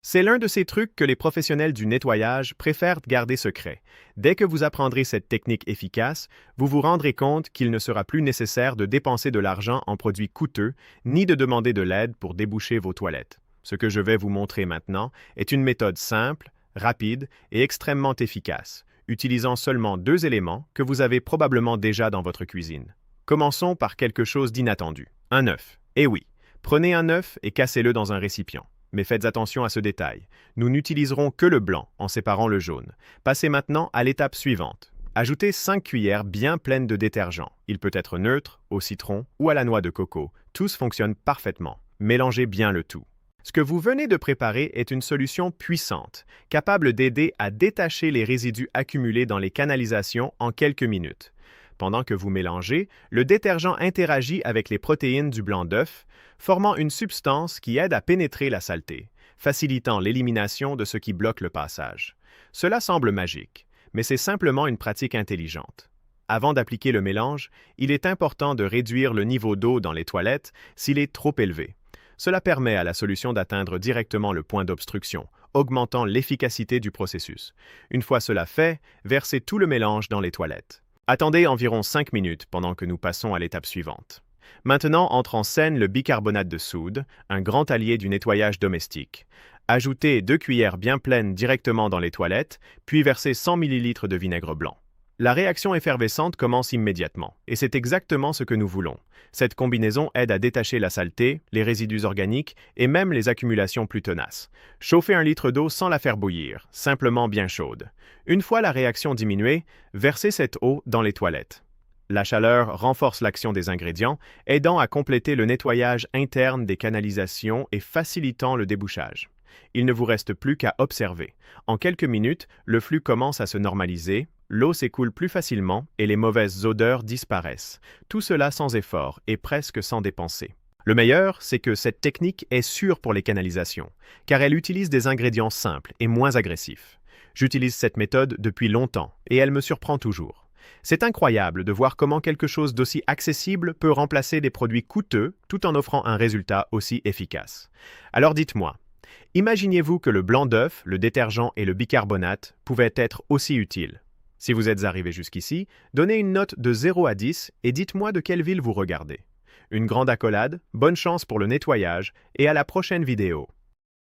C'est l'un de ces trucs que les professionnels du nettoyage préfèrent garder secret. Dès que vous apprendrez cette technique efficace, vous vous rendrez compte qu'il ne sera plus nécessaire de dépenser de l'argent en produits coûteux, ni de demander de l'aide pour déboucher vos toilettes. Ce que je vais vous montrer maintenant est une méthode simple, rapide et extrêmement efficace, utilisant seulement deux éléments que vous avez probablement déjà dans votre cuisine. Commençons par quelque chose d'inattendu. Un œuf. Eh oui, prenez un œuf et cassez-le dans un récipient. Mais faites attention à ce détail. Nous n'utiliserons que le blanc en séparant le jaune. Passez maintenant à l'étape suivante. Ajoutez 5 cuillères bien pleines de détergent. Il peut être neutre, au citron ou à la noix de coco. Tous fonctionnent parfaitement. Mélangez bien le tout. Ce que vous venez de préparer est une solution puissante, capable d'aider à détacher les résidus accumulés dans les canalisations en quelques minutes. Pendant que vous mélangez, le détergent interagit avec les protéines du blanc d'œuf, formant une substance qui aide à pénétrer la saleté, facilitant l'élimination de ce qui bloque le passage. Cela semble magique, mais c'est simplement une pratique intelligente. Avant d'appliquer le mélange, il est important de réduire le niveau d'eau dans les toilettes s'il est trop élevé. Cela permet à la solution d'atteindre directement le point d'obstruction, augmentant l'efficacité du processus. Une fois cela fait, versez tout le mélange dans les toilettes. Attendez environ 5 minutes pendant que nous passons à l'étape suivante. Maintenant entre en scène le bicarbonate de soude, un grand allié du nettoyage domestique. Ajoutez 2 cuillères bien pleines directement dans les toilettes, puis versez 100 ml de vinaigre blanc. La réaction effervescente commence immédiatement, et c'est exactement ce que nous voulons. Cette combinaison aide à détacher la saleté, les résidus organiques et même les accumulations plus tenaces. Chauffez 1 litre d'eau sans la faire bouillir, simplement bien chaude. Une fois la réaction diminuée, versez cette eau dans les toilettes. La chaleur renforce l'action des ingrédients, aidant à compléter le nettoyage interne des canalisations et facilitant le débouchage. Il ne vous reste plus qu'à observer. En quelques minutes, le flux commence à se normaliser, l'eau s'écoule plus facilement et les mauvaises odeurs disparaissent. Tout cela sans effort et presque sans dépenser. Le meilleur, c'est que cette technique est sûre pour les canalisations, car elle utilise des ingrédients simples et moins agressifs. J'utilise cette méthode depuis longtemps et elle me surprend toujours. C'est incroyable de voir comment quelque chose d'aussi accessible peut remplacer des produits coûteux tout en offrant un résultat aussi efficace. Alors dites-moi, imaginez-vous que le blanc d'œuf, le détergent et le bicarbonate pouvaient être aussi utiles. Si vous êtes arrivé jusqu'ici, donnez une note de 0 à 10 et dites-moi de quelle ville vous regardez. Une grande accolade, bonne chance pour le nettoyage et à la prochaine vidéo.